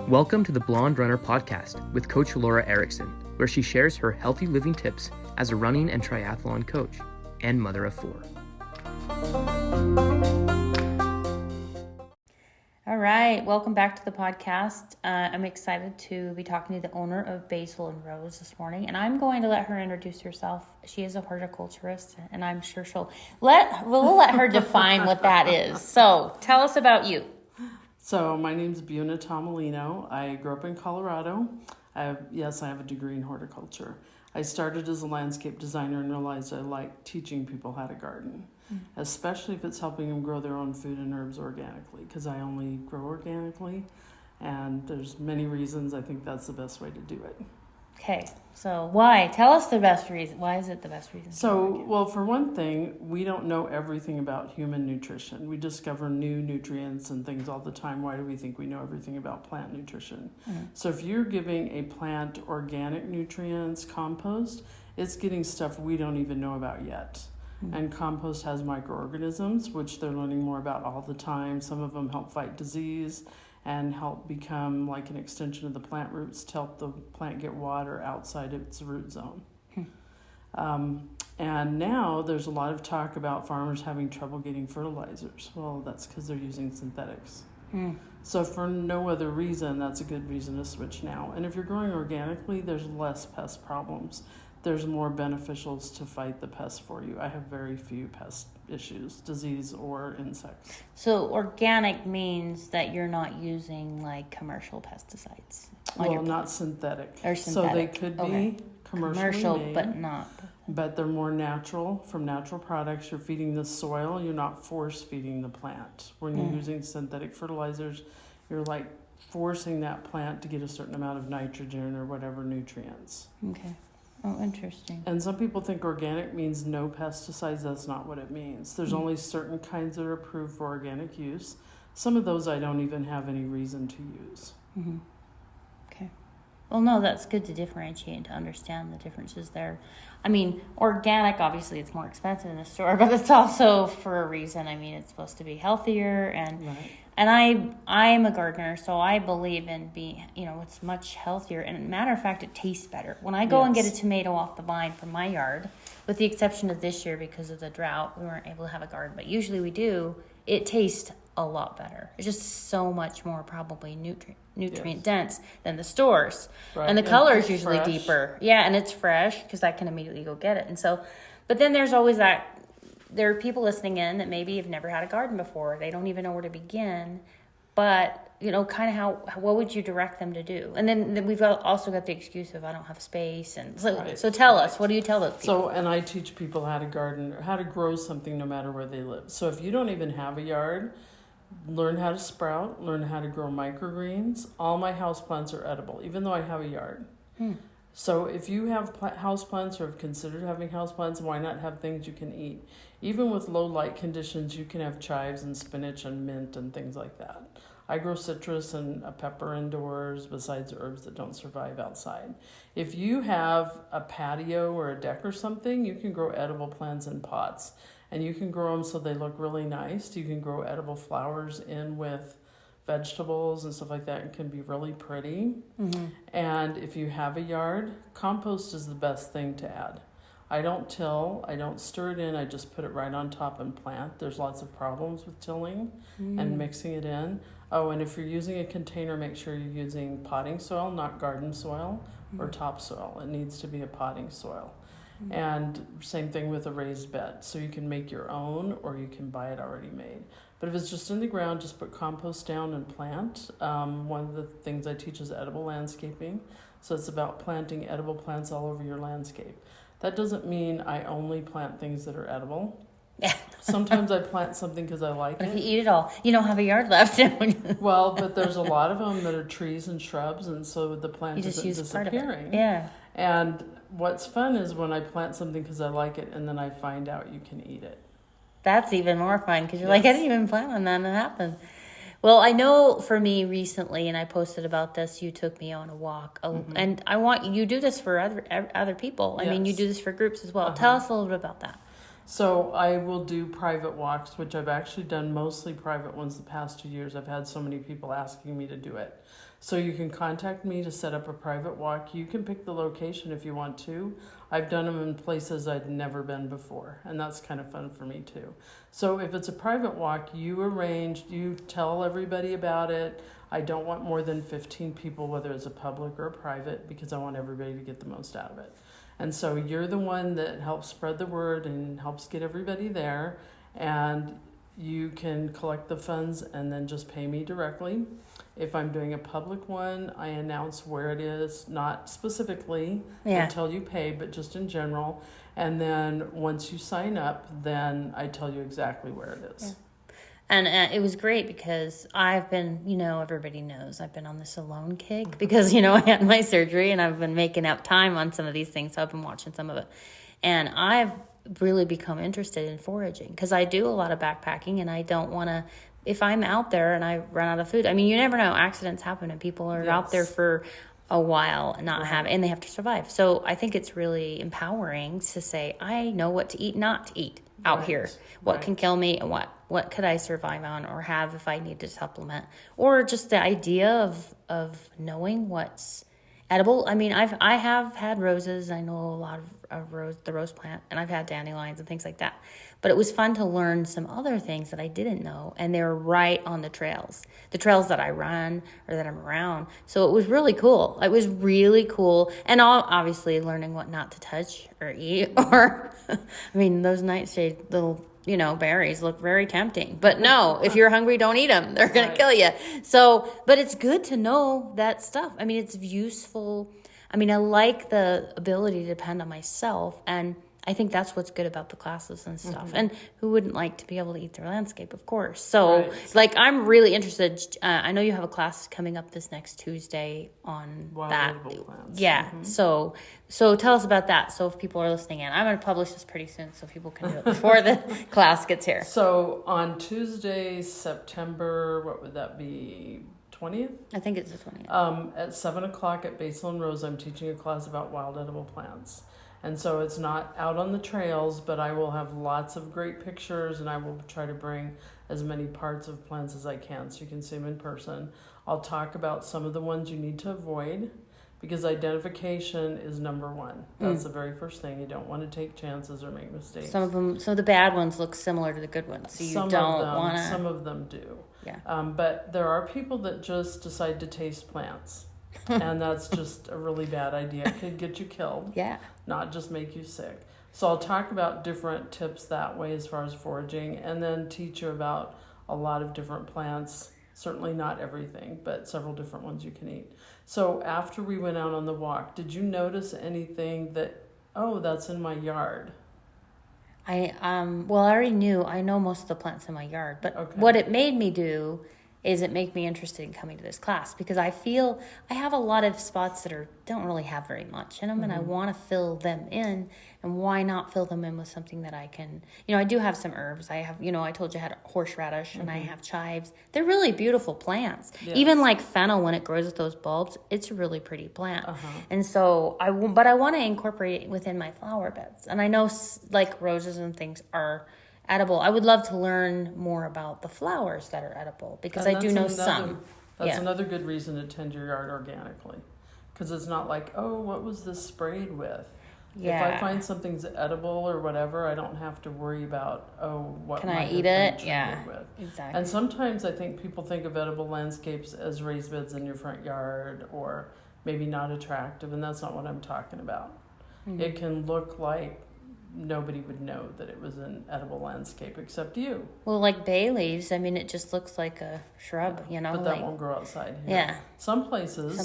Welcome to the Blonde Runner podcast with Coach Laura Erickson, where she shares her healthy living tips as a running and triathlon coach and mother of 4. All right, welcome back to the podcast. I'm excited to be talking to the owner of Basil Rose this morning, and I'm going to let her introduce herself. She is a horticulturist, and I'm sure we'll let her define what that is. So tell us about you. So my name's Beuna Tomalino. I grew up in Colorado. I have a degree in horticulture. I started as a landscape designer and realized I like teaching people how to garden, especially if it's helping them grow their own food and herbs organically, because I only grow organically, and there's many reasons I think that's the best way to do it. Okay, so why? Tell us the best reason. Why is it the best reason? So, well, for one thing, we don't know everything about human nutrition. We discover new nutrients and things all the time. Why do we think we know everything about plant nutrition? So if you're giving a plant organic nutrients, compost, it's getting stuff we don't even know about yet. And compost has microorganisms, which they're learning more about all the time. Some of them help fight disease and help become like an extension of the plant roots to help the plant get water outside its root zone. And now there's a lot of talk about farmers having trouble getting fertilizers. Well, that's because they're using synthetics. So for no other reason, that's a good reason to switch now. And if you're growing organically, there's less pest problems. There's more beneficials to fight the pests for you. I have very few pest issues, disease or insects. So organic means that you're not using like commercial pesticides. Well, not synthetic. Or synthetic. So they could be commercially made, but not. But they're more natural, from natural products. You're feeding the soil. You're not force feeding the plant. When you're using synthetic fertilizers, you're like forcing that plant to get a certain amount of nitrogen or whatever nutrients. Okay. Oh, interesting. And some people think organic means no pesticides. That's not what it means. There's only certain kinds that are approved for organic use. Some of those I don't even have any reason to use. Okay. Well, no, that's good to differentiate and to understand the differences there. I mean, organic, obviously, it's more expensive in the store, but it's also for a reason. I mean, it's supposed to be healthier, and Right. and I'm a gardener, so I believe in it's much healthier. And matter of fact, it tastes better. When I go and get a tomato off the vine from my yard, with the exception of this year because of the drought, we weren't able to have a garden, but usually we do. It tastes a lot better. It's just so much more probably nutrient dense than the stores. Right. And the color is usually fresh. deeper. Yeah, and it's fresh because I can immediately go get it. And so, but then there's always there are people listening in that maybe have never had a garden before. They don't even know where to begin. But, kind of what would you direct them to do? And then we've also got the excuse of I don't have space. And so tell us, what do you tell those people? So, and I teach people how to garden or how to grow something no matter where they live. So if you don't even have a yard, learn how to sprout, learn how to grow microgreens. All my houseplants are edible, even though I have a yard. So if you have houseplants or have considered having houseplants, why not have things you can eat? Even with low light conditions, you can have chives and spinach and mint and things like that. I grow citrus and a pepper indoors besides herbs that don't survive outside. If you have a patio or a deck or something, you can grow edible plants in pots. And you can grow them so they look really nice. You can grow edible flowers in with vegetables and stuff like that. It can be really pretty. And if you have a yard, compost is the best thing to add. I don't till, I don't stir it in, I just put it right on top and plant. There's lots of problems with tilling and mixing it in. Oh, and if you're using a container, make sure you're using potting soil, not garden soil or topsoil. It needs to be a potting soil. And same thing with a raised bed. So you can make your own or you can buy it already made. But if it's just in the ground, just put compost down and plant. One of the things I teach is edible landscaping. So it's about planting edible plants all over your landscape. That doesn't mean I only plant things that are edible. Sometimes I plant something because I like it. If you eat it all, you don't have a yard left. Well, but there's a lot of them that are trees and shrubs, and so the plant isn't disappearing. Yeah. And what's fun is when I plant something because I like it, and then I find out you can eat it. That's even more fun because you're like, I didn't even plan on that, and it happened. Well, I know for me recently, and I posted about this, you took me on a walk. And I want you do this for other people. I mean, you do this for groups as well. Tell us a little bit about that. So I will do private walks, which I've actually done mostly private ones the past 2 years. I've had so many people asking me to do it. So you can contact me to set up a private walk. You can pick the location if you want to. I've done them in places I'd never been before, and that's kind of fun for me too. So if it's a private walk, you tell everybody about it. I don't want more than 15 people, whether it's a public or a private, because I want everybody to get the most out of it. And so you're the one that helps spread the word and helps get everybody there. And you can collect the funds and then just pay me directly. If I'm doing a public one, I announce where it is, not specifically until you pay, but just in general. And then once you sign up, then I tell you exactly where it is. Yeah. And it was great because I've been, everybody knows I've been on this alone kick because, I had my surgery and I've been making up time on some of these things. So I've been watching some of it. And I've really become interested in foraging because I do a lot of backpacking and I don't want to, if I'm out there and I run out of food, you never know, accidents happen and people are out there for a while and and they have to survive. So I think it's really empowering to say, I know what to eat, not to eat out here. What can kill me and what could I survive on or have if I need to supplement, or just the idea of knowing what's edible. I have had roses. I know a lot of the rose plant, and I've had dandelions and things like that. But it was fun to learn some other things that I didn't know, and they're right on the trails that I run or that I'm around. So it was really cool. It was really cool, and obviously learning what not to touch or eat. Or, those nightshade little berries look very tempting. But no, if you're hungry, don't eat them. They're going to kill you. So, but it's good to know that stuff. It's useful. I like the ability to depend on myself, and I think that's what's good about the classes and stuff. Mm-hmm. And who wouldn't like to be able to eat their landscape, of course. So, I'm really interested. I know you have a class coming up this next Tuesday on that. Plants. Yeah. Mm-hmm. So tell us about that. So if people are listening in, I'm going to publish this pretty soon so people can do it before the class gets here. So on Tuesday, September, what would that be? 20th? I think it's the 20th. At 7:00 at Basil Rose, I'm teaching a class about wild edible plants. And so it's not out on the trails, but I will have lots of great pictures, and I will try to bring as many parts of plants as I can so you can see them in person. I'll talk about some of the ones you need to avoid, because identification is number one. That's the very first thing. You don't want to take chances or make mistakes. Some of the bad ones look similar to the good ones, so some of them do. Yeah. But there are people that just decide to taste plants. And that's just a really bad idea. It could get you killed. Yeah. Not just make you sick. So I'll talk about different tips that way as far as foraging, and then teach you about a lot of different plants. Certainly not everything, but several different ones you can eat. So after we went out on the walk, did you notice anything that's in my yard? I already knew. I know most of the plants in my yard, but what it made me do is it make me interested in coming to this class, because I feel I have a lot of spots that don't really have very much in them, and I want to fill them in. And why not fill them in with something that I can, I do have some herbs. I have, I told you I had horseradish and I have chives. They're really beautiful plants. Yeah. Even like fennel, when it grows with those bulbs, it's a really pretty plant. And so I want to incorporate it within my flower beds. And I know like roses and things are edible. I would love to learn more about the flowers that are edible, because I do know some. That's another good reason to tend your yard organically, because it's not like, what was this sprayed with? Yeah. If I find something's edible or whatever, I don't have to worry about, what can I eat it? Yeah, with. Exactly. And sometimes I think people think of edible landscapes as raised beds in your front yard, or maybe not attractive, and that's not what I'm talking about. Mm-hmm. It can look like nobody would know that it was an edible landscape except you. Well, like bay leaves, it just looks like a shrub, But that won't grow outside here. Yeah. Some places,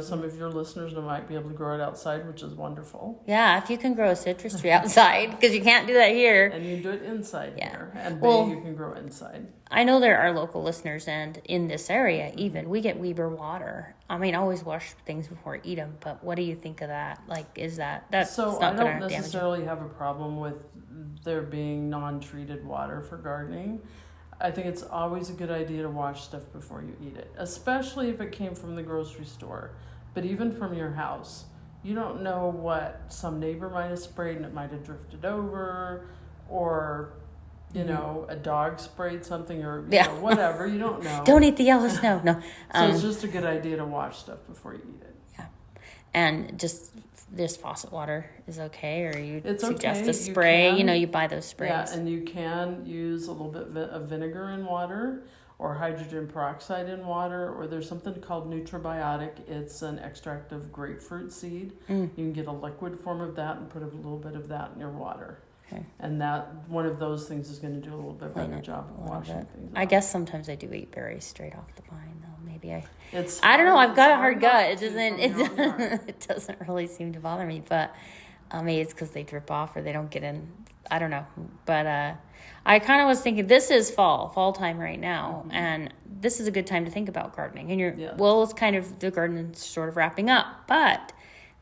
some of your listeners might be able to grow it outside, which is wonderful. Yeah, if you can grow a citrus tree outside, because you can't do that here. And you can do it inside here. And bay you can grow inside. I know there are local listeners, and in this area even, we get Weber water. I always wash things before I eat them, but what do you think of that? That's so I don't necessarily have a problem with there being non-treated water for gardening. I think it's always a good idea to wash stuff before you eat it, especially if it came from the grocery store. But even from your house, you don't know what some neighbor might have sprayed and it might have drifted over. or you know, a dog sprayed something, or you Yeah. know, whatever. You don't know. Don't eat the yellow snow. No. So it's just a good idea to wash stuff before you eat it. Yeah. And just faucet water is okay, or you It's suggest okay. a spray. You can- you buy those sprays. Yeah, and you can use a little bit of vinegar in water, or hydrogen peroxide in water, or there's something called Nutribiotic. It's an extract of grapefruit seed. You can get a liquid form of that and put a little bit of that in your water. Okay. And that one of those things is going to do a little bit better job of washing things I off. guess sometimes I do eat berries straight off the vine, though. Maybe I don't know. hard- I've got a it's hard gut. not It to doesn't. from your own heart. It doesn't really seem to bother me, but maybe it's because they drip off or they don't get in. I don't know, but I kind of was thinking this is fall time right now, and this is a good time to think about gardening. And well, it's kind of the garden's sort of wrapping up, but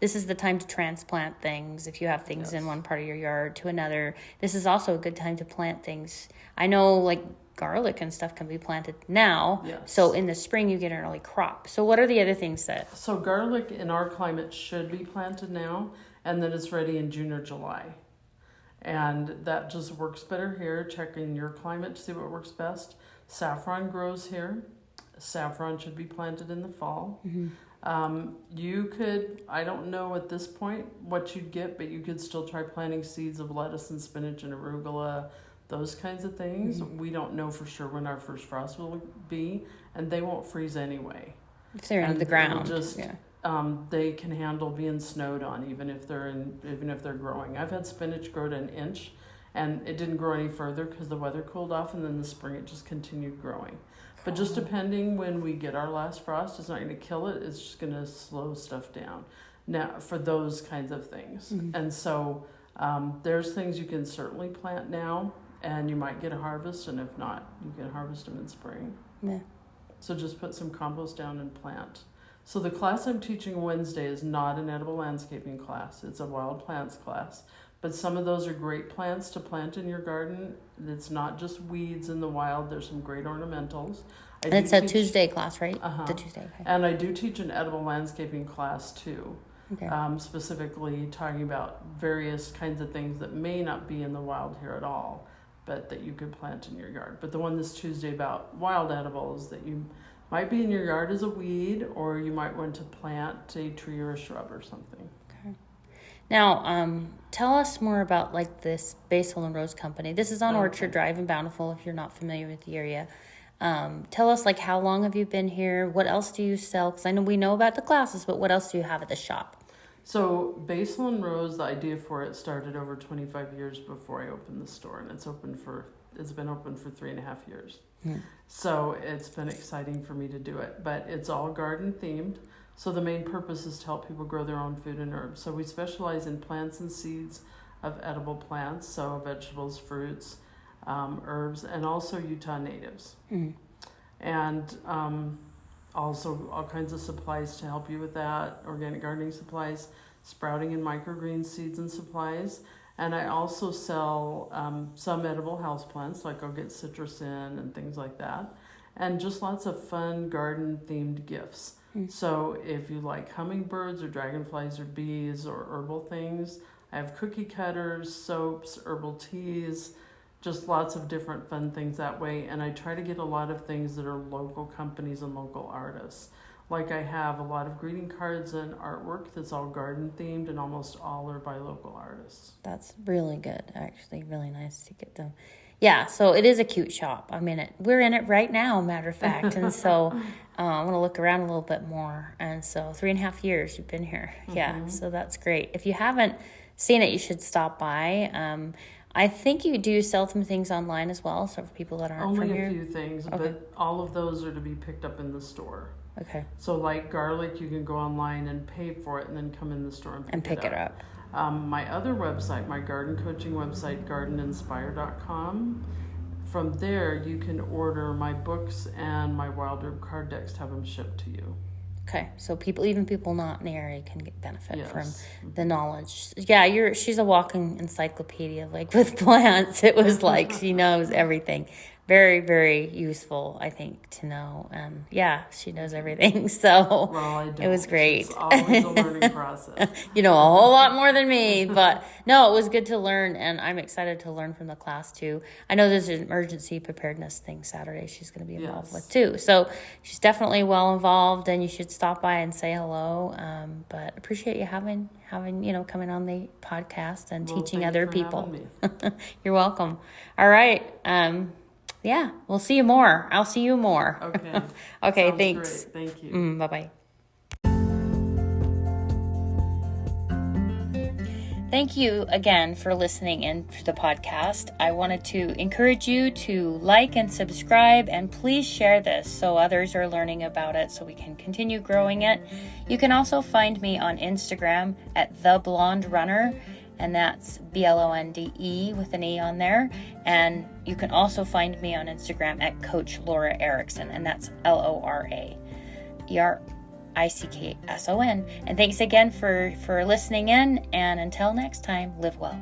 this is the time to transplant things. If you have things in one part of your yard to another, this is also a good time to plant things. I know, like garlic and stuff can be planted now. Yes. So in the spring you get an early crop. So what are the other things that? So garlic in our climate should be planted now, and then it's ready in June or July. And that just works better here. Check in your climate to see what works best. Saffron grows here. Saffron should be planted in the fall. You could, I don't know at this point what you'd get, but you could still try planting seeds of lettuce and spinach and arugula, those kinds of things. We don't know for sure when our first frost will be, and they won't freeze anyway. If they're in And the ground. it'll just, they can handle being snowed on even if they're growing. I've had spinach grow to 1 inch, and it didn't grow any further because the weather cooled off, and then in the spring it just continued growing. But just depending when we get our last frost, it's not going to kill it. It's just going to slow stuff down. Now for those kinds of things, and so there's things you can certainly plant now, and you might get a harvest, and if not, you can harvest them in spring. Yeah. So just put some compost down and plant. So the class I'm teaching Wednesday is not an edible landscaping class. It's a wild plants class. But some of those are great plants to plant in your garden. It's not just weeds in the wild. There's some great ornamentals. And it's a Tuesday class, right? The Tuesday. Okay. And I do teach an edible landscaping class too. Okay. Specifically talking about various kinds of things that may not be in the wild here at all, but that you could plant in your yard. But the one this Tuesday about wild edibles that you might be in your yard as a weed, or you might want to plant a tree or a shrub or something. Okay. Now, tell us more about like this Basil and Rose company. This is on Orchard Drive in Bountiful, if you're not familiar with the area. Tell us, like, how long have you been here? What else do you sell? Because I know we know about the classes, but what else do you have at the shop? So Basil and Rose, the idea for it started over 25 years before I opened the store, and it's been open for 3.5 years. So it's been exciting for me to do it, but it's all garden themed. So the main purpose is to help people grow their own food and herbs. So we specialize in plants and seeds of edible plants, so vegetables, fruits, herbs, and also Utah natives. And also all kinds of supplies to help you with that, organic gardening supplies, sprouting and microgreen seeds and supplies. And I also sell some edible houseplants, like I'll get citrus in and things like that. And just lots of fun garden-themed gifts. So if you like hummingbirds or dragonflies or bees or herbal things, I have cookie cutters, soaps, herbal teas, just lots of different fun things that way. And I try to get a lot of things that are local companies and local artists. Like I have a lot of greeting cards and artwork that's all garden themed, and almost all are by local artists. That's really good, actually. Really nice to get them. Yeah, so it is a cute shop. I'm in it. We're in it right now, matter of fact. And so I want to look around a little bit more. And so 3.5 years you've been here. Yeah, so that's great. If you haven't seen it, you should stop by. I think you do sell some things online as well, so for people that aren't from here. Only a few things, but all of those are to be picked up in the store. Okay. So like garlic, you can go online and pay for it and then come in the store and pick it up. My other website, my garden coaching website, gardeninspire.com. From there, you can order my books and my wild herb card decks to have them shipped to you. Okay, so even people not in the area can get benefit Yes. from the knowledge. Yeah, she's a walking encyclopedia, like with plants. It was like she knows everything. very, very useful, I think, to know. Yeah, she knows everything. So Well, I don't. it was great. It's always a learning process. You know a whole lot more than me, but no, it was good to learn, and I'm excited to learn from the class too. I know there's an emergency preparedness thing Saturday she's going to be involved with too. So she's definitely well involved, and you should stop by and say hello. But appreciate you having coming on the podcast and teaching other people. You're welcome. All right. Yeah, we'll see you more. I'll see you more. Okay. Okay, Sounds thanks. Great. Thank you. Bye-bye. Thank you again for listening in to the podcast. I wanted to encourage you to like and subscribe, and please share this so others are learning about it so we can continue growing it. You can also find me on Instagram at The Blonde Runner, and that's BLONDE with an E on there. And you can also find me on Instagram at Coach Laura Erickson, and that's LORAERICKSON. And thanks again for listening in, and until next time, live well.